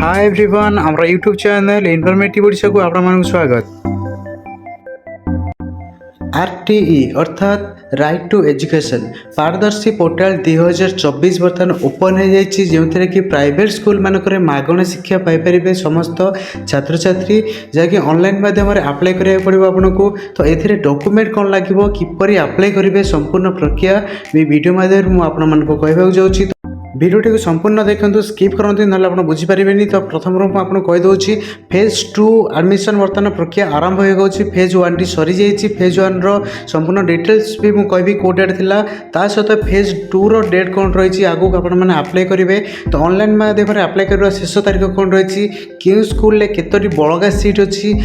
Hi everyone हमारा YouTube channel informative Odisha को आपन स्वागत। आरटीई अर्थात राइट टू एजुकेशन पारदर्शी पोर्टाल 2024 बर्तमान ओपन हो जाइए जो कि प्राइवेट स्कूल मानक मागणा शिक्षा पाइपर समस्त छात्र छात्री जहाँकि ऑनलाइन माध्यम अप्लाई करा पड़ो आपको। तो ये डॉक्यूमेंट कौन लगे किपर अप्लाई करेंगे संपूर्ण प्रक्रिया वीडियो माध्यम मुझे कहवाक जाऊँगी। भिडियोटी को संपूर्ण देखते स्किप करते ना आप बुझीपारे। तो प्रथम मुझे कहीदे फेज 2 एडमिशन बर्तमान प्रक्रिया आरंभ हो गई। फेज 1 टी सरी जाइए। फेज 1 संपूर्ण डिटेल्स भी मुझे कहि कौ डेट थी ता सहित फेज 2 रो डेट कौन रही आगू आपने अप्लाई करेंगे। तो ऑनलाइन माध्यम अप्लाई करने शेष तारीख कौन रही क्यों स्कूल केतोटी बड़गा सीट अच्छी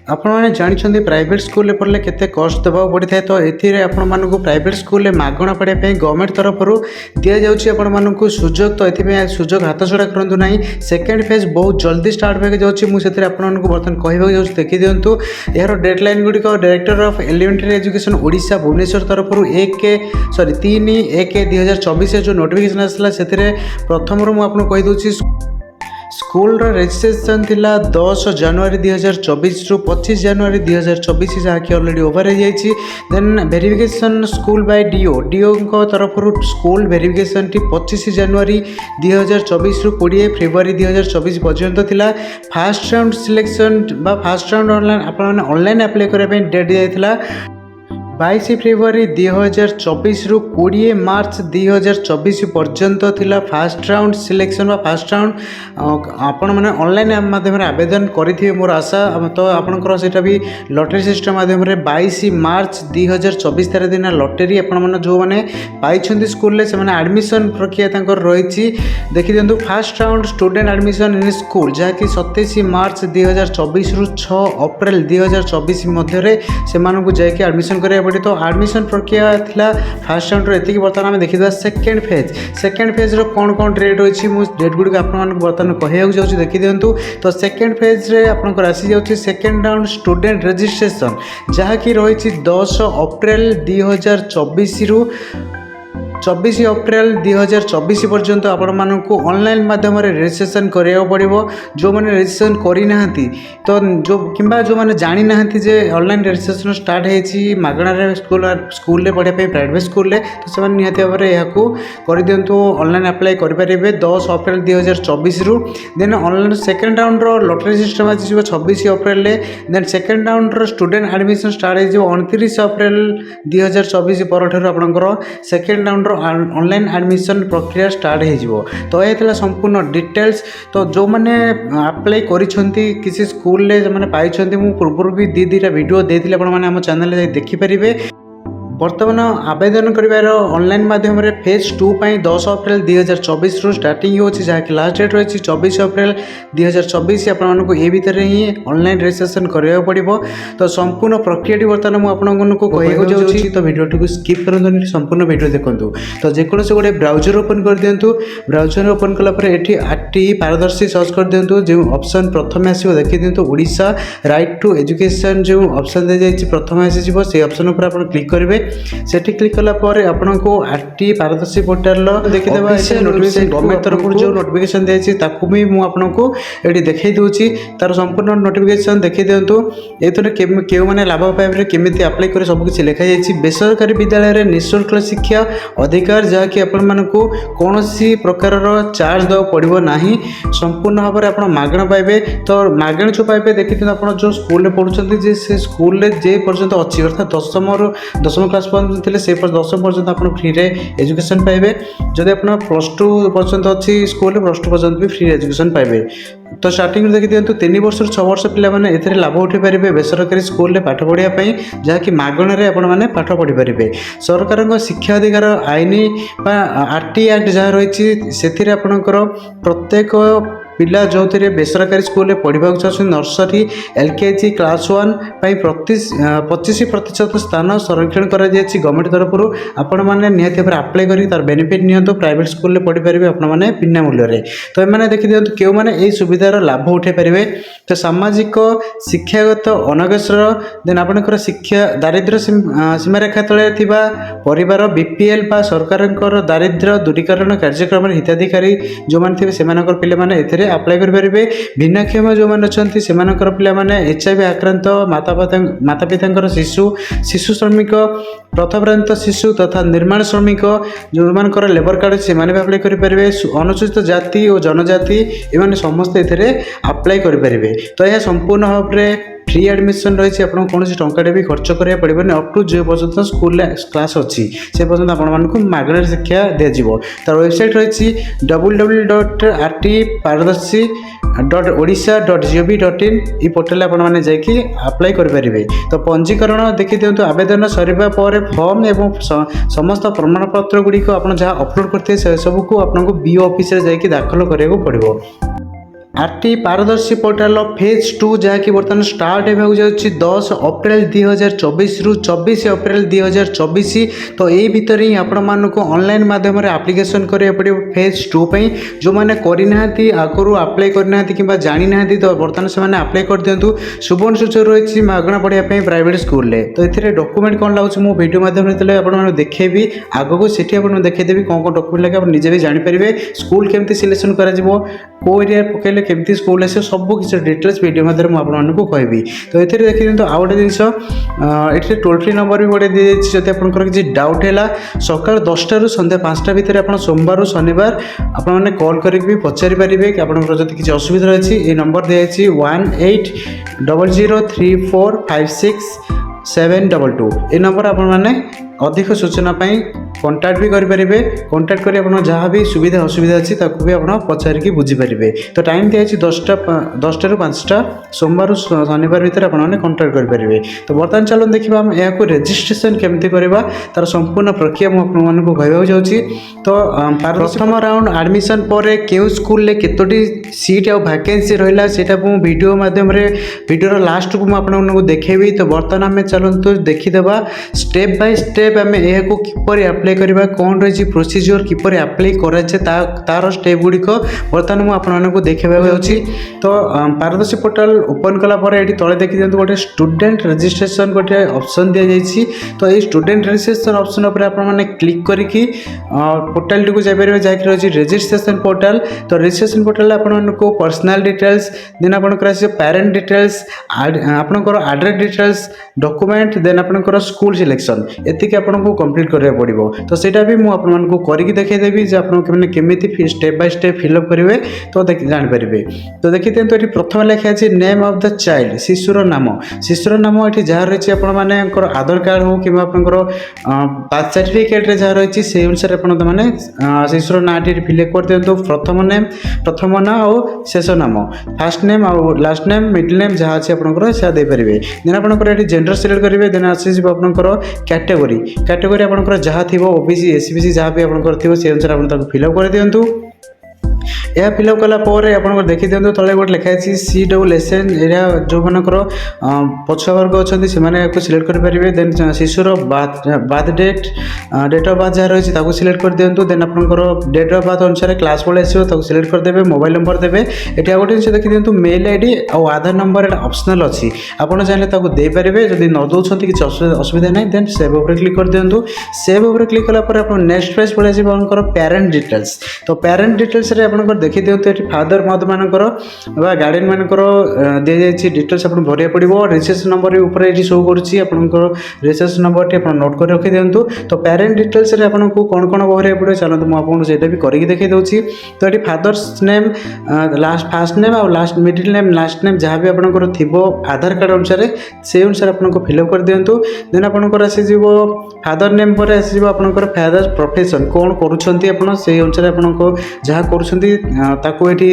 आपण मैंने जानते प्राइवेट स्कूल पढ़ले केते कस्ट देवाक पड़ता है। तो ये आपण प्राइवेट स्कूल मागणा पढ़ाई गवर्नमेंट तरफ दि जाऊँगी आपण सुजोग। तो ये सुजोग हाथ छड़ा करूँ ना। सेकेंड फेज बहुत जल्दी स्टार्ट होगा जाऊँगी मुझे आपको बर्तमान कहवाक जाऊँ देखी दिंतु यार डेडलाइन गुड़िक director of elementary education Odisha Bhubaneswar तरफ 3/1/2024 जो नोटिफिकेशन आसला से प्रथम मुझे कहीदे स्कूल रजिस्ट्रेशन थिला 10 जनवरी 2024 रु 25 जनवरी 2024 जहाँकि ऑलरेडी ओवर हो जाइए। Then verification school by DO को तरफ स्कूल वेरिफिकेशन टी 25 जनवरी 2024 रु 20 फेब्रुआरी 2024 पर्यंत थिला। Fast round selection fast round online apply करने डेट जाइए 22 फेब्रुआरी 2024 रु 20 मार्च 2024 पर्यंत थिला। Fast round selection fast round आपण मैंने ऑनलाइन माध्यम आवेदन करेंगे मोर आशा। तो आपंकर से भी लॉटरी सिस्टम माध्यम 22 मार्च 2024 तारीख दिन लॉटरी आपण जो मैंने पाई स्कूल से एडमिशन प्रक्रिया रही देखी दिंतु। First round student admission in school जहाँकि 27 मार्च 2024 रु 6 अप्रैल 2024 मध्य से एडमिशन कर। तो एडमिशन प्रक्रिया थिला फास्ट राउंड एति बर्तमान आम देखा सेकेंड फेज कौन कौन डेट रही डेट गुड़िक बर्तमान कहवाक जाऊँगी देखी दिंतु। तो सेकेंड फेज रे आपंकर आसी जाऊँगी सेकेंड राउंड स्टूडेंट रजिस्ट्रेशन जहाँकि रही 10 अप्रैल 2024 रु 24 अप्रैल 2024 पर्यंत आपण मानू ऑनलाइन माध्यम रजिस्ट्रेशन करा पड़ो। जो मैंने रजिस्ट्रेशन करना तो जो किंबा जो मैंने जानी ना जे ऑनलाइन रजिस्ट्रेशन स्टार्ट होती मागणार स्कूल पढ़ाई प्राइवेट स्कूल तो से निहत भाव में यहाँ कर दिंतु ऑनलाइन अप्लाई करेंगे 10 अप्रैल 2024 रु। Then online second round lottery system आसी 26 अप्रैल। Then second round student admission start हो 29 अप्रैल 2024 पर आपंकर सेकेंड राउंड ऑनलाइन एडमिशन प्रक्रिया स्टार्ट हो। तो ये संपूर्ण डिटेल्स। तो जो मैंने अप्लाई करिसेंती किसी स्कूल रे मैंने पाई पूर्व भी दुईटा वीडियो देती आम चैनल देखिपारे। बर्तमान आवेदन कर ऑनलाइन माध्यम फेज 2 10 अप्रैल 2024 रु स्टार्टिंग हो जहाँकि लास्ट डेट रही 24 अप्रैल 2024 आपको ये भितर ही ऑनलाइन रजिस्ट्रेशन करा पड़ो। तो संपूर्ण प्रक्रिया बर्तमान मुझे कहवाक जाऊँगी। तो वीडियो को स्किप करते संपूर्ण वीडियो देखूँ। तो जेकोसी गोटे ब्राउजर ओपन कर दिंतु। ब्राउजर ओपन कलापर ये आरटीई पारदर्शी सर्च कर दिंतु। जो ऑप्शन प्रथम आसो देखी दिंतु ओडिशा राइट टू एजुकेशन जो ऑप्शन दी जाइए प्रथम आसीज से ऑप्शन पर आप क्लिक करेंगे। सेठी क्लिक कलापर आपको आरटीई पारदर्शी पोर्टाल देखीदे नोटिफिकेशन गवर्नमेंट तरफ जो नोटिफिकेशन दिखाई ताकू भी मुझे ये देखी दूसरी तार संपूर्ण नोटिफिकेशन देखी दिंतु। ये क्यों मैंने लाभ पाइबे केमी अप्लाई कर सबकि लिखाई बेसरकारी विद्यालय में निःशुल्क शिक्षा अधिकार जहाँकि आपण कौन प्रकार चार्ज देवा पड़ो ना संपूर्ण भाव में आप मागणा पाइबे। तो मागणा जो पाइबे देखी दिखाते आप जो स्कूल पढ़ुं से स्कूल जे पर्यंत अच्छी अर्थात दशम क्लास पर्यंत से 10 पर्यंत आप फ्री रे एजुकेशन पाइबे। जदि आप +2 पर्यंत अच्छी स्कूल +2 पर्यंत भी फ्री एजुकेशन पाइबे। तो स्टार्टिंग देखी दिंतु 3 वर्ष 6 वर्ष पिलाने ए लाभ उठाई पारे बेसरकारी स्कूल में पाठ पढ़ाई जहाँकि मागणार आपने पाठ पढ़ी पारे। सरकार शिक्षा अधिकार आईन आरटीई एक्ट जहाँ रही से आपणकर प्रत्येक पिला जो थे बेसरकारी स्कूल पढ़ा चाहते नर्सरी एलकेजी क्लास 1 25% स्थान संरक्षण कर गवर्नमेंट तरफ आपण मैंने निहत भाव अप्लाई कर तार बेनिफिट नियंतु प्राइवेट स्कूल पढ़ी पारे आपने बिना मूल्य। तो ये देखी दिखाते क्यों मैंने यही सुविधार लाभ उठाई पारे। तो सामाजिक शिक्षागत अनग्रसर देन आपंकर शिक्षा दारिद्र्य सीमारेखा तले परिवार बीपीएल बा सरकार दारिद्र्य दूरीकरण कार्यक्रम हिताधिकारी जो मैंने थे से पे ଆପ୍ଲାଏ କରିପାରିବେ। ଭିନ୍ନକ୍ଷମ ଯେଉଁମାନେ ଅଛନ୍ତି ସେମାନଙ୍କର ପିଲାମାନେ HIV ଆକ୍ରାନ୍ତ ମାତା ପିତାଙ୍କର ଶିଶୁ ଶ୍ରମିକ ପ୍ରଥମପ୍ରାନ୍ତ ଶିଶୁ ତଥା ନିର୍ମାଣ ଶ୍ରମିକ ଯେଉଁମାନଙ୍କର ଲେବର କାର୍ଡ଼ ଅଛି ସେମାନେ ବି ଆପ୍ଲାଏ କରିପାରିବେ। ଅନୁସୂଚିତ ଜାତି ଓ ଜନଜାତି ଏମାନେ ସମସ୍ତେ ଏଥିରେ ଆପ୍ଲାଏ କରିପାରିବେ। ତ ଏହା ସମ୍ପୂର୍ଣ୍ଣ ଭାବରେ ଫ୍ରି ଆଡ଼ମିସନ୍ ରହିଛି। ଆପଣଙ୍କୁ କୌଣସି ଟଙ୍କାଟେ ବି ଖର୍ଚ୍ଚ କରିବାକୁ ପଡ଼ିବନି। ଅପ୍ ଟୁ ଯେ ପର୍ଯ୍ୟନ୍ତ ସ୍କୁଲରେ କ୍ଲାସ୍ ଅଛି ସେ ପର୍ଯ୍ୟନ୍ତ ଆପଣମାନଙ୍କୁ ମାଗଣାରେ ଶିକ୍ଷା ଦିଆଯିବ। ତାର ୱେବସାଇଟ୍ ରହିଛି www.rtparadasi.odisha.gov.in। এই ପୋର୍ଟାଲରେ ଆପଣମାନେ ଯାଇକି ଆପ୍ଲାଏ କରିପାରିବେ। ତ ପଞ୍ଜୀକରଣ ଦେଖିଦିଅନ୍ତୁ। ଆବେଦନ ସରିବା ପରେ ଫର୍ମ ଏବଂ ସମସ୍ତ ପ୍ରମାଣପତ୍ର ଗୁଡ଼ିକ ଆପଣ ଯାହା ଅପଲୋଡ଼ କରିଥିବେ ସେସବୁକୁ ଆପଣଙ୍କୁ BO ଅଫିସରେ ଯାଇକି ଦାଖଲ କରିବାକୁ ପଡ଼ିବ। आरटी पारदर्शी पोर्टाल फेज 2 जहाँकि बर्तमान स्टार्ट होगा जाऊँगी 10 अप्रैल 2024 रु 24 अप्रैल 2024। तो यही भितर ही आपण मानक ऑनलाइन माध्यम एप्लिकेशन करा पड़ो फेज 2 जो मैंने करना आगु अप्लाई करना कि जानी ना तो बर्तमान से अप्लाई कर दिंतु। सुवर्ण सुचर रही मागणा पढ़ाई प्राइवेट स्कूल में। तो ये डॉक्यूमेंट कौन लगे मो वीडियो माध्यम से देखेबी आगक से देखदेवी कौन कौन डॉक्यूमेंट लगे आप निजे भी जानीपारे स्कूल केमती सिलेक्शन कर एरिया पकड़े केमती स्कूल आस सब किसी डिटेल्स वीडियो माध्यम आपको कहबी। तो ये देखिए दिखाँ आउ गोटे जिनस ये टोल फ्री नंबर भी गोटे दी जाइए जब आप किसी डाउट है सकाल 10टा ରୁ ସନ୍ଧ୍ୟା 5ଟା ଭିତରେ ଆପଣ सोमवार शनिवार आपने कॉल करके भी पचारि पारे कि आपंकर जब किसी असुविधा रही ये नंबर दिखाई 1800345672 ये नंबर आपने अधिक सूचना कॉन्टैक्ट भी करेंगे। कॉन्टैक्ट कर जहाँ भी सुविधा असुविधा अच्छी भी आप पचारिकी बुझीपारे। तो टाइम दिखाई 10टा ରୁ 5ଟା सोमवार शनिवार भितर आपने कॉन्टैक्ट करेंगे। तो बर्तमान चलो देखा आम यहाँ रजिस्ट्रेशन केमती करवा तार संपूर्ण प्रक्रिया मुझे कहवाक जाऊँगी। तो प्रथम राउंड एडमिशन पर क्यों स्कूल में केतोटी सीट आ वैकेंसी रहा से वीडियो माध्यम वीडियो लास्ट को मुझे देखेबी। तो बर्तमान आम चलते देखीदेवा स्टेप बाय स्टेप आम यह किपर अप्लाई करवा कौन रही प्रोसीजर किपर अप्लाई कराए तार स्टेप गुड़िक बर्तमान मुझे देखा जाऊँगी। तो पारदर्शी पोर्टाल ओपन कलापर ये तले देखी दिखाँ गोटे स्टूडेंट रजिस्ट्रेशन गोटे ऑप्शन दि जाइए। तो ये स्टूडेंट रजिस्ट्रेशन ऑप्शन पर आपने क्लिक करके पोर्टाल टी को जापर जहाँकि रही रजिस्ट्रेशन पोर्टाल। तो रजिस्ट्रेशन पोर्टाल आपको पर्सनल डिटेल्स देन आपंकर पेरेंट डिटेल्स आपंकर एड्रेस डिटेल्स डॉक्यूमेंट देन आपंकर स्कूल सिलेक्शन एतिक आपको कंप्लीट करा पड़ो। तो सेटा भी मुझे आपको करके देखदेवी आपने केमी स्टेप बाय स्टेप फिलअप करेंगे तो जानीपारे। तो देखी दिखाँ ये प्रथम लिखा है नेम ऑफ द चाइल्ड शिशुर नाम ये जहाँ रही आपर आधार कार्ड हो कि बर्थ सर्टिफिकेट जहाँ रही से अनुसार आपने शिशुर ना फिलअप कर दिखाँ प्रथम ना और शेष नाम फास्ट नेम और लास्ट नेम मिडिल नेम जहाँ अच्छे आपंकर से देपारे। देन आपंकर ये जेंडर सिलेक्ट करेंगे देन आसीज आपंकर कैटेगोरी आपंकर जहाँ थी OBC SBC जहाँ भी आपंकर थी से अनुसार आप फिलअप कर दिंतु। यह फिलअप कलापर आप देखी दिखाँ तले गोटे लिखाई CSSN एरिया जो मानकर पछुआ अच्छा से सिलेक्ट करेंगे। देन शिशुर बार्थ डेट ऑफ बार्थ जहाँ रही सिलेक्ट कर दिंतु। देन आपंकर डेट ऑफ बार्थ अनुसार क्लास पढ़े आसो सिलेक्ट करदे मोबाइल नंबर देवे। ये गोटे जिन देखी दिखाँ मेल ID और आधार नंबर एटा ऑप्शनल अच्छी आपड़ चाहिए देपारे जदि न दौरान किसी असुविधा ना देन सेव उपर क्लिक कर दिंतु। सेव उपर क्लिक कलापर आप नेक्स्ट पेज पड़े आसर पेरेंट डिटेल्स। तो पेरेंट डिटेल्स देखी दिखाँ ये फादर मदर मानकर गार्डियन मानकर दि जाइए डिटेल्स आप भरिया पड़ो। रजिस्ट्रेशन नंबर ऊपर ये शो करुँची आपंकर रजिस्ट्रेशन नंबर टी नोट कर रखी दिंतु। तो पेरेंट डिटेल्स आपको कौन कौन भरिया पड़ो चलते मुझे मुझे भी करके देखी दूसरी। तो ये father's name last first name और last middle name last name जहाँ भी आपंकर थी आधार कार्ड अनुसार से अनुसार आपको फिलअप कर दिंतु। देन आपंकर आसीज फादर नेम पर आसीज आपंकर फादर प्रोफेशन कौन करुँच से अनुसार आप जहाँ कर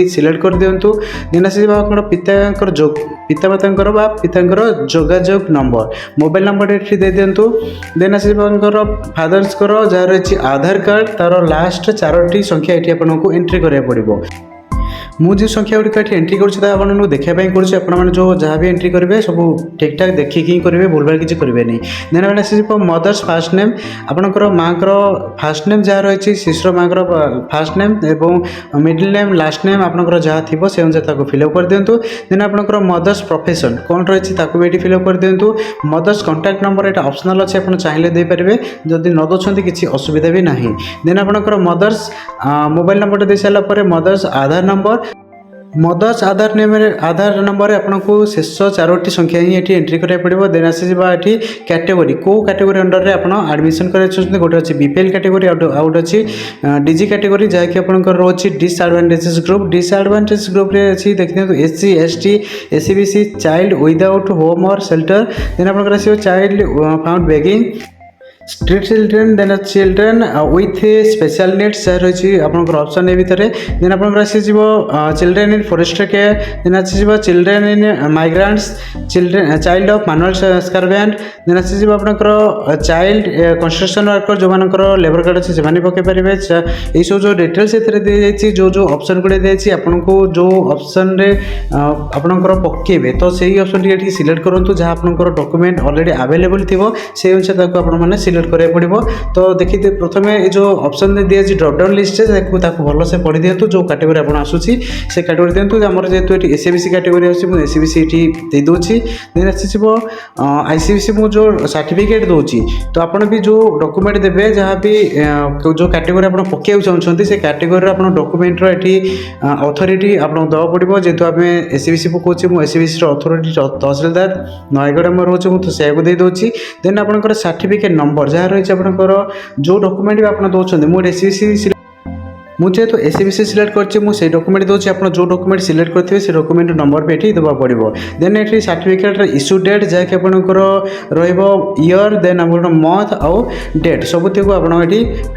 सिलेक्ट कर दिंतु। देन आसीज पितामाता पितांकर जोगाजोग नंबर मोबाइल नंबर ये दे दिंतु। देन आसीज फादर्स जहाँ रही आधार कार्ड तार लास्ट 4टी संख्या ये आपको एंट्री करा पड़ो। मुझे संख्या गुड़िक ये एंट्री करूँ देखापी करूँ जो जहाँ भी एंट्री करेंगे सब ठीक ठाक देखिए करेंगे भूलभाल किसी करेंगे। देन आस मदर्स फास्ट नेम आपंकर माँ फास्ट नेम जहाँ रही शिशुर माँ फास्ट नेम और मिडिल नेम लास्ट नेम आपंकर जहाँ थी से अनुसार फिलअप कर दिंतु। देन आपंकर मदर्स प्रोफेशन कौन रही ये फिलअप कर दिंतु। मदर्स कॉन्टैक्ट नंबर ये ऑप्शनल अच्छे आप चाहिए देपारे जदि न दौरान किसी असुविधा भी ना। देन आपंकर मदर्स मोबाइल नंबर दे सारापर मदर्स आधार नंबर मदर्स आधार नंबर आपको शेष चारोटी संख्या ही ये एंट्री करा पड़ो। देन आसीजा ये कैटेगोरी को कैटेगोरी अंडर आप एडमिशन कर गोटे अच्छी बीपीएल कैटेगोरी आउट अच्छी डीजी कैटेगोरी जहाँकि आपंकर रोचे डिसएडवांटेजेस ग्रुप रे अच्छी देखते हैं SC ST SCBC child without home और शेल्टर। देन आप child found begging street children then children with special needs जहाँ रही आपंकर ऑप्शन ए भितर। देन आपंकर children in foster care. Then आसीजा children in migrants children child of manual स्कार्वेंट। देन आसीजा आपंकर चाइल्ड कंस्ट्रक्शन वर्कर जो मानकर लेबर कार्ड अच्छे से पकई पारे। यही सब जो डिटेल्स दी जाइए जो ऑप्शन गुड़े दी आपको जो ऑप्शन रे आपंकर पकेबे तो सही ऑप्शन टी सिलेक्ट करूँ जहाँ आपंकर डॉक्यूमेंट ऑलरेडी अवेलेबल थी से अनुसार आपने सिलेक्ट करा पड़ो। तो देखिए प्रथम ये जो ऑप्शन दिए ड्रॉपडाउन लिस्ट है भल से पढ़ी दिंतु जो कैटेगोरी आप आसूसी से कैटेगोरी दिंतु आमर जेहतु ये एससीबीसी कैटेगोरी आसी एससीबीसी ये देदी। देन आसी आईसीबीसी मु जो सर्टिफिकेट दूसरी तो आपड़ भी जो डॉक्यूमेंट देवे जहाँ भी जो कैटेगोरी आप पकड़ चाहते से कैटेगोरी आप डॉक्यूमेंटर ये अथॉरिटी आपको देवा पड़ो। जेहतु आम एससीबीसी पकाऊे मुझे एससीबीसी अथॉरिटी तहसिलदार नयगढ़ में रोचे मुझे से देदी। देन आपंकर सर्टिफिकेट नंबर जहाँ रही आपंकर जो डॉक्यूमेंट भी आप दौरान मुझे एससीबीसी मुझे तो एससीबीसी सिलेक्ट कर डॉक्यूमेंट दूसरी आप जो डॉक्यूमेंट सिलेक्ट करेंगे से डॉक्यूमेंट नंबर भी ये देवा पड़ो। देन ये सर्टिफिकेट इश्यू डेट जहाँकि आपंकर रयर देन आप मंथ आउ डेट सबुत आप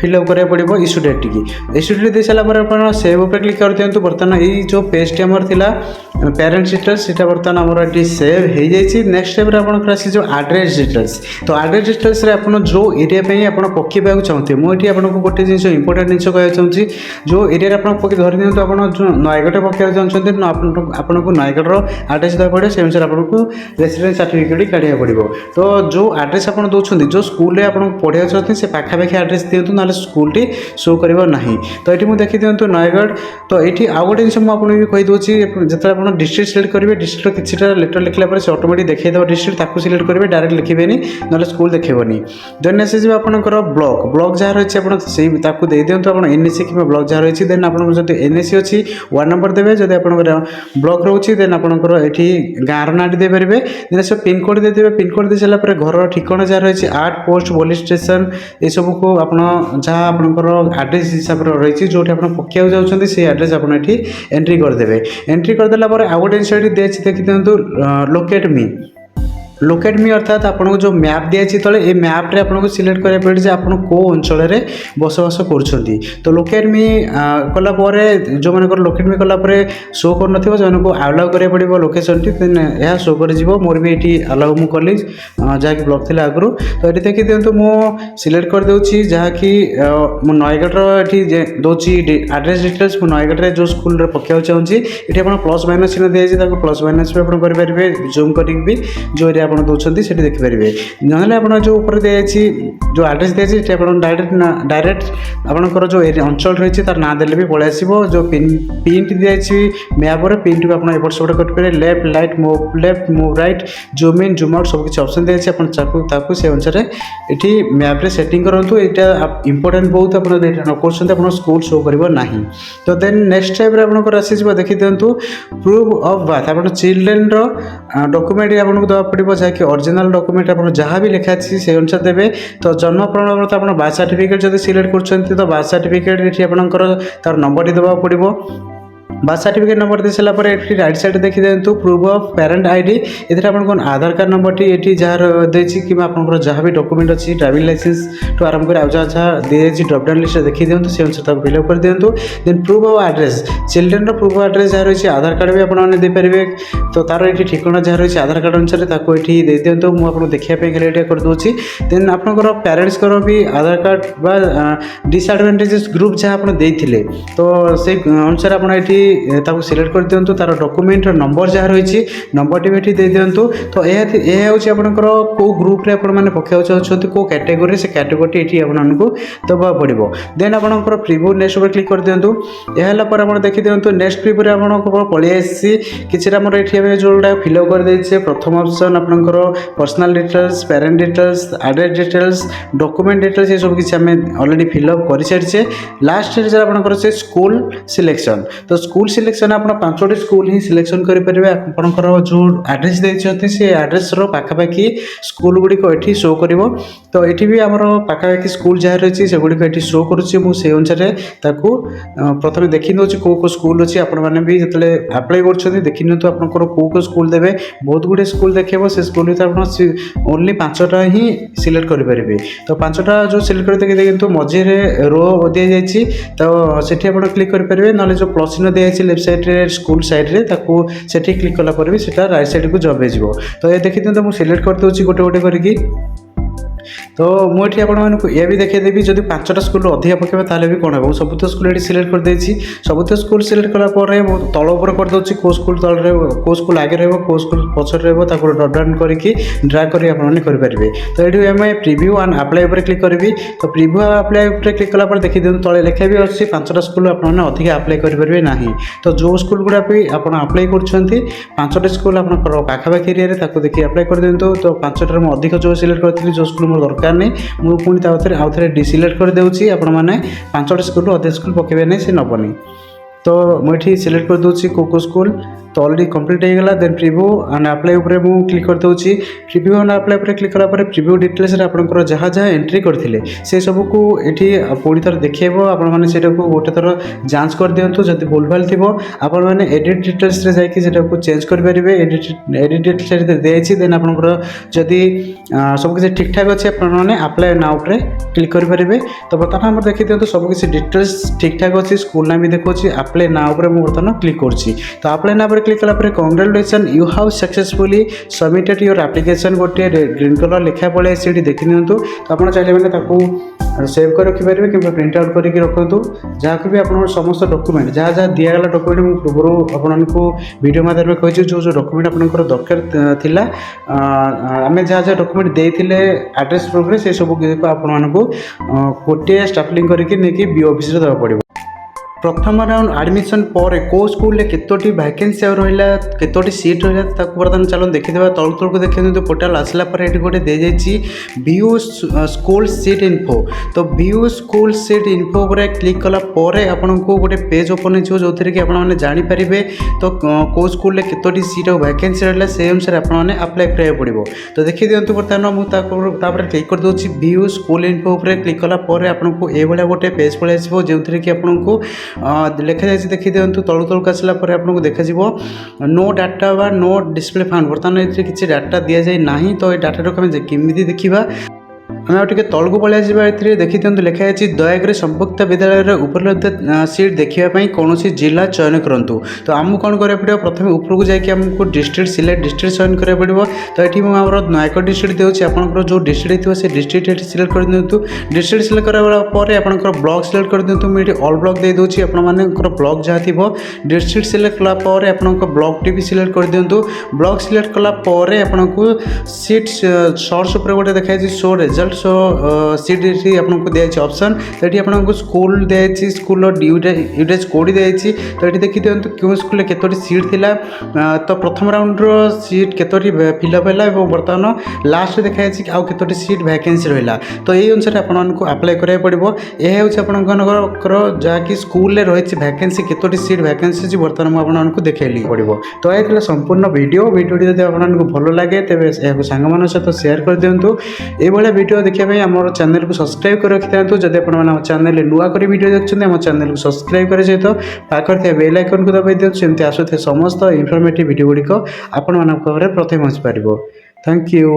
फिलअप करा पड़ो इश्यू डेट टी इश्यू डेट दे सारापर आप सेव उपर क्लिक कर दिखाँ। बर्तमान ये जो पेज आमर था पेरेंट्स डिटेल्स से बर्तमान आमर ये सेव हो जाए। नेक्स्ट स्टेप आपंकर आसी जो एड्रेस डिटेल्स तो एड्रेस डिटेल्स आप जो एरिया आप पकेवाक चाहते मुझे आपको गोटे जिन इंपोर्टेंट जिन कहना चाहिए जो एरिया आप धरी दिखाँ आप जो नयगढ़ पकड़ा चाहते आपको नयगढ़ आड्रेस देवा पड़े से अनुसार आपको रेसिडेंस सर्टिफिकेट काढ़ा पड़ो। तो जो आड्रेस आप दौरान जो स्कूल आप पढ़ा चाहते से पाखापाखि आड्रेस दिंतु ना स्कूल टी शो कर ना। तो ये मुझे देखी दिंतु नयगढ़। तो ये आउ गोटे जिन मुझे कहीदे जो आप डिस्ट्रिक्ट सिलेक्ट करेंगे डिस्ट्रिक्ट किसी लेटर लिखला से ऑटोमेटिक देखा डिस्ट्रिक्ट ताकू सिलेक्ट करेंगे डायरेक्ट लिखे ना स्कूल देखेबनी। देन आसीज आपंकर ब्लॉक जहाँ रही है दे दिंतु आप एनएसी कि ब्लॉक जहाँ रही। देन आप एनएसी अच्छी वार्ड नंबर देवे जब आप ब्लॉक रोचे देन आपंकर ये गाँव ना दे पारे। देन सब पिनकोड देते पिनकोड दे सारापर घर ठिकाना जहाँ रही 8 पोस्ट पुलिस स्टेशन ये सब को आप जहाँ आपंकर आड्रेस हिसाब से रही जो आप पकड़ा चाहते से आड्रेस आप एंट्री करदे। एंट्री करदेला आउ गोटे जिन देखी दिंतु लोकेट मी अर्थात आपको जो मैप दिखाई तले ये मैप्रे आपको सिलेक्ट करा पड़े आप कौ अंचल बसवास कर। तो लोकेट मी कलापर जो मान लोकेट मी कलापर शो कर को अलाउ करा पड़ो लोकेशन टी देन यह शो कर मोर भी ये अलाउ मुझे कली जहाँकि ब्लॉक थी आगु। तो ये देखी दिंतु मुझे सिलेक्ट करदे जहाँकि नयगढ़ ये दूसरी आड्रेस डिटेल्स नयगढ़ जो स्कूल पकड़ा चाहूँगी ये आप प्लस माइनस चिन्ह दिखाई प्लस माइनस भी आप करेंगे जूम कर जो एरिया आप दौरान से देखिपारे। ना आप जो ऊपर दिखाई जो आड्रेस दिखाई आप डायरेक्ट आपंकर जो अंचल रही तार ना देले भी पलि आसो। जो पिन दिखाई मैप पिन टी आप एपट सेपट करेंगे left move right zoom in zoom out सब किसी ऑप्शन दिखाई से अनुसार ये मैप्रे सेटिंग करूँ। यहाँ इंपोर्टेंट बहुत आप कर स्कूल शो करना। तो देन नेक्स्ट स्टेप आपंकर आसीज देखी दिंतु प्रूफ ऑफ बर्थ आप चिल्ड्रेन डॉक्यूमेंट आपको देवा पड़ो जहाँकि ओरिजिनल डॉक्यूमेंट आप जहाँ भी लिखा से अनुसार देवे। तो जन्म प्रमाणपत्र आप बर्थ सर्टिफिकेट जब सिलेक्ट कर तो बर्थ सर्टिफिकेट ये आपंकर तार नंबर देवा पड़ो। बर्थ सर्टिफिकेट नंबर दे सारापर ये राइट साइड देखी दिंतु प्रूफ ऑफ पेरेंट आईडी ये आपको आधार कार्ड नंबर टी ये जहाँ देती कि आपंकर जहाँ भी डॉक्यूमेंट अच्छी ड्राइविंग लाइसेंस टू आरंभ कर जहाँ दी ड्रॉपडाउन लिस्ट देखी दिंतु से अनुसार फिलअप कर दिंतु। Then proof of address children proof of address जहाँ रही आधार कार्ड भी आपने देपारे। तो तार ये ठिकाना जहाँ रही आधार कार्ड अनुसार ये दे दिंतु मुझे देखापी खाली ये करदे। देन आपंकर पेरेंट्स भी आधार कार्ड डिसएडवांटेजेस ग्रुप जहाँ आप देते तो से अनुसार आप ताको सिलेक्ट कर दिंतु तार डॉक्यूमेंट नंबर जहाँ रही नंबर टी भी दे दिंतु। तो यह हूँ आपंकर कौ ग्रुप मैंने पकड़ा चाहते कौ कैटेगोरी से कैटेगोरी ये आपको दबा पड़ो। देन आपंकर प्रिव्यू नेक्स्ट पर क्लिक कर दिंतु। यह आप देखी दिंतु नेक्स्ट प्रिव्यू आपको पलि आसी किसी ये जोड़ा फिलअप कर देचे। प्रथम ऑप्शन आपंकर personal details parent details address details document details ये सब किसी आम ऑलरेडी फिलअप कर सारी। लास्ट स्टेज आपंकर से स्कूल सिलेक्शन तो ସ୍କୁଲ ସିଲେକ୍ସନ୍ ଆପଣ 5ଟି ସ୍କୁଲ ହିଁ ସିଲେକ୍ସନ୍ କରିପାରିବେ। ଆପଣଙ୍କର ଯେଉଁ ଆଡ୍ରେସ୍ ଦେଇଛନ୍ତି ସେ ଆଡ୍ରେସ୍ର ପାଖାପାଖି ସ୍କୁଲ ଗୁଡ଼ିକ ଏଠି ଶୋ କରିବ। ତ ଏଠି ବି ଆମର ପାଖାପାଖି ସ୍କୁଲ ଯାହା ରହିଛି ସେଗୁଡ଼ିକ ଏଠି ଶୋ କରୁଛି। ମୁଁ ସେଇ ଅନୁସାରେ ତାକୁ ପ୍ରଥମେ ଦେଖି ନେଉଛି କେଉଁ କେଉଁ ସ୍କୁଲ ଅଛି। ଆପଣମାନେ ବି ଯେତେବେଳେ ଆପ୍ଲାଏ କରୁଛନ୍ତି ଦେଖି ନିଅନ୍ତୁ ଆପଣଙ୍କର କେଉଁ କେଉଁ ସ୍କୁଲ ଦେବେ। ବହୁତ ଗୁଡ଼ିଏ ସ୍କୁଲ ଦେଖେଇବ, ସେ ସ୍କୁଲ ଭିତରେ ଆପଣ ଓନ୍ଲି 5ଟା ହିଁ ସିଲେକ୍ଟ କରିପାରିବେ। ତ 5ଟା ଯେଉଁ ସିଲେକ୍ଟ କରି ଦେଖନ୍ତୁ ମଝିରେ ରୋ ଦିଆଯାଇଛି, ତ ସେଠି ଆପଣ କ୍ଲିକ୍ କରିପାରିବେ। ନହେଲେ ଯେଉଁ ପ୍ଲସ୍ ଚିହ୍ନ ଦିଆଯାଇଛି ଲେଫ୍ଟ ସାଇଡ଼୍ରେ ସ୍କୁଲ ସାଇଡ଼୍ରେ ତାକୁ ସେଠି କ୍ଲିକ୍ କଲା ପରେ ବି ସେଟା ରାଇଟ୍ ସାଇଡ଼୍କୁ ଜବ୍ ହେଇଯିବ। ତ ଏ ଦେଖିଦିଅନ୍ତୁ ମୁଁ ସିଲେକ୍ଟ କରିଦେଉଛି ଗୋଟେ ଗୋଟେ କରିକି। ତ ମୁଁ ଏଠି ଆପଣମାନଙ୍କୁ ଏ ବି ଦେଖେଇଦେବି ଯଦି 5ଟା ସ୍କୁଲରୁ ଅଧିକା ପକାଇବେ ତାହେଲେ ବି କ'ଣ ହେବ। ମୁଁ ସବୁତ ସ୍କୁଲ ଏଠି ସିଲେକ୍ଟ କରିଦେଇଛି। ସବୁତ ସ୍କୁଲ ସିଲେକ୍ଟ କଲା ପରେ ମୁଁ ତଳ ଉପରେ କରିଦେଉଛି କେଉଁ ସ୍କୁଲ ତଳେ ରହିବ, କେଉଁ ସ୍କୁଲ ଆଗେ ରହିବ, କେଉଁ ସ୍କୁଲ ପଛରେ ରହିବ, ତାକୁ ଡଟ୍ ଡାଉନ୍ କରିକି ଡ୍ରାଗ୍ କରି ଆପଣମାନେ କରିପାରିବେ। ତ ଏଠି ଆମେ ପ୍ରିଭ୍ୟୁ ଆଣ୍ଡ ଆପ୍ଲାଏ ଉପରେ କ୍ଲିକ୍ କରିବି। ତ ପ୍ରିଭ୍ୟୁ ଆପ୍ଲାଏ ଉପରେ କ୍ଲିକ୍ କଲା ପରେ ଦେଖିଦିଅନ୍ତୁ ତଳେ ଲେଖା ବି ଅଛି 5ଟା ସ୍କୁଲ ଆପଣମାନେ ଅଧିକା ଆପ୍ଲାଏ କରିପାରିବେ ନାହିଁ। ତ ଯେଉଁ ସ୍କୁଲ ଗୁଡ଼ା ବି ଆପଣ ଆପ୍ଲାଏ କରୁଛନ୍ତି 5ଟି ସ୍କୁଲ ଆପଣଙ୍କର ପାଖାପାଖି ଏରିଆରେ ତାକୁ ଦେଖି ଆପ୍ଲାଏ କରିଦିଅନ୍ତୁ। ତ 5ଟାରେ ମୁଁ ଅଧିକ ଯେଉଁ ସିଲେକ୍ଟ କରିଥିଲି ଯେଉଁ ସ୍କୁଲ ମୋର ଦରକାର ନାହିଁ ମୁଁ ପୁଣି ତା ଭିତରେ ଆଉ ଥରେ ଡିସିଲେକ୍ଟ କରିଦେଉଛି। ଆପଣମାନେ 5ଟି ସ୍କୁଲରୁ ଅଧିକ ସ୍କୁଲ ପକାଇବେ ନାହିଁ, ସେ ନେବନି। ତ ମୁଁ ଏଠି ସିଲେକ୍ଟ କରିଦେଉଛି କେଉଁ କେଉଁ ସ୍କୁଲ। ତ ଅଲରେଡ଼ି କମ୍ପ୍ଲିଟ୍ ହେଇଗଲା। ଦେନ୍ ପ୍ରିଭ୍ୟୁ ଆଣ୍ଡ ଆପ୍ଲାଏ ଉପରେ ମୁଁ କ୍ଲିକ୍ କରିଦେଉଛି। ପ୍ରିଭ୍ୟୁ ଆଣ୍ଡ ଆପ୍ଲାଏ ଉପରେ କ୍ଲିକ୍ କଲା ପରେ ପ୍ରିଭ୍ୟୁ ଡିଟେଲ୍ସରେ ଆପଣଙ୍କର ଯାହା ଯାହା ଏଣ୍ଟ୍ରି କରିଥିଲେ ସେ ସବୁକୁ ଏଠି ପୁଣି ଥରେ ଦେଖେଇବ। ଆପଣମାନେ ସେଇଟାକୁ ଗୋଟେ ଥର ଯାଞ୍ଚ କରିଦିଅନ୍ତୁ। ଯଦି ଭୁଲଭାଲ ଥିବ ଆପଣମାନେ ଏଡ଼ିଟ୍ ଡିଟେଲ୍ସରେ ଯାଇକି ସେଟାକୁ ଚେଞ୍ଜ କରିପାରିବେ। ଏଡ଼ିଟ୍ ଡିଟେଲ୍ସ ଦିଆଯାଇଛି। ଦେନ୍ ଆପଣଙ୍କର ଯଦି ସବୁକିଛି ଠିକ୍ଠାକ୍ ଅଛି ଆପଣମାନେ ଆପ୍ଲାଏ ନାଉ ଉପରେ କ୍ଲିକ୍ କରିପାରିବେ। ତ ବର୍ତ୍ତମାନ ଆମର ଦେଖିଦିଅନ୍ତୁ ସବୁକିଛି ଡିଟେଲ୍ସ ଠିକ୍ଠାକ୍ ଅଛି। ସ୍କୁଲ ନାଁ ବି ଦେଖାଉଛି। ଆପ୍ଲାଏ ନାଉ ଉପରେ ମୁଁ ବର୍ତ୍ତମାନ କ୍ଲିକ୍ କରୁଛି। ତ ଆପ୍ଲାଏ ନାଉ ଉପରେ କ୍ଲିକ୍ କଲା ପରେ congratulation you have successfully submitted your application ଗୋଟିଏ ଗ୍ରୀନ୍ କଲର୍ ଲେଖା ପଳେଇ ଆସିଛି ଏଠି ଦେଖି ନିଅନ୍ତୁ। ତ ଆପଣ ଚାହିଁଲେ ମାନେ ତାକୁ ସେଭ୍ କରି ରଖିପାରିବେ କିମ୍ବା ପ୍ରିଣ୍ଟ ଆଉଟ୍ କରିକି ରଖନ୍ତୁ। ଯାହାକୁ ବି ଆପଣଙ୍କର ସମସ୍ତ ଡକ୍ୟୁମେଣ୍ଟ ଯାହା ଯାହା ଦିଆଗଲା ଡକ୍ୟୁମେଣ୍ଟ ମୁଁ ପୂର୍ବରୁ ଆପଣଙ୍କୁ ଭିଡ଼ିଓ ମାଧ୍ୟମରେ କହିଛି ଯେଉଁ ଡକ୍ୟୁମେଣ୍ଟ ଆପଣଙ୍କର ଦରକାର ଥିଲା ଆମେ ଯାହା ଯାହା ଡକ୍ୟୁମେଣ୍ଟ ଦେଇଥିଲେ ଆଡ୍ରେସ୍ ପ୍ରୁଫ୍ରେ ସେ ସବୁ ଆପଣମାନଙ୍କୁ ଗୋଟିଏ ଷ୍ଟାପଲିଂ କରିକି ନେଇକି ବିଓ ଅଫିସରେ ଦେବାକୁ ପଡ଼ିବ। प्रथम राउंड आडमिशन पर कौ स्कूल केतोटी वैकेंसी रहा केतोटी सीट रहा बर्तमान चलो देखीदे तल तल को देखते पोर्टाल आसला ये गोटे दे जाइए व्यू स्कूल सीट इन्फो। तो व्यू स्कूल सीट इन्फो पर क्लिक कला आपन को गोटे पेज ओपन हो जो थी कि आपने जानीपारे तो कौ स्कूल केतोटी सीट और वैकेंसी रहा से अनुसार आपने अप्लाई करा पड़ो। तो देखिए दिखाँ बर्तमान मुझे क्लिक कर दूसरी व्यू स्कूल इन्फो पर क्लिक कला आपको ये गोटे पेज पलि आसो जो थी कि आपको लिखा जाए देखिए दिखाँ तलू तलू आसला आपको देखा नो डाटा व नो डिस्प्ले फाउंड बर्तमान ये किसी डाटा दि जाए ना। तो ये डाटा को केमी देखा आम टे तल को पलि आए देखी दिखाँ लिखाई दयाकोरी संपुक्त विद्यालय उपलब्ध सीट देखापी कौन जिला चयन करूँ। तो आमको कौन करा पड़ो प्रथम उपरको जाकि आमको डिस्ट्रिक्ट सिलेक्ट डिस्ट्रिक्ट चयन करा पड़ो। तो ये मुझे नयगढ़ डिस्ट्रिक्ट देती आपंकर जो डिस्ट्रिक्ट थी डिस्ट्रिक्ट ये सिलेक्ट कर दिंतु। डिस्ट्रिक्ट सिलेक्ट करापर आपंकर ब्लॉक सिलेक्ट कर दिंतु। मुझे ऑल ब्लॉक दे दूसरी आपर ब्लॉक जहाँ थी डिस्ट्रिक्ट सिलेक्ट कलापर आप ब्लॉक टी भी सिलेक्ट कर दिंतु। ब्लॉक सिलेक्ट कलापर आपको सीट सर्च उपर गोटे देखाई शो रिजल्ट सो सीट आपको दिखाई ऑप्शन। तो ये आपको स्कूल दिखाई स्कूल यूटेज कोड दिखाई। तो ये देखी दिखाँ क्यों स्कूल केतोटी सीट थिला। तो प्रथम राउंड सीट केतोटी फिलअप है बर्तमान लास्ट देखाई आउ केतोटी सीट वैकेंसी रहा। तो ये अनुसार आपको अप्लाई करा पड़ो। यह हूँ जहाँकि स्कूल रही वैकेंसी केतोटी सीट वैकेंसी बर्तमान मुझे देखली पड़ो। तो यह संपूर्ण वीडियोटी जब आपको भल लगे तेज यह सांग सहित सेयार कर दिंतु। ये वीडियो देखिए आम चैनल को सब्सक्राइब कर रखि था। जब आप चैनल नुआ कर वीडियो देखते आम चैनल को सब्सक्राइब करे सहित पाखे बेल आइकन को दबाई दिखाँ एमती आसुए समस्त इनफर्मेटिव वीडियो गुड़िक आपण प्रथम पहुँच पार। Thank you.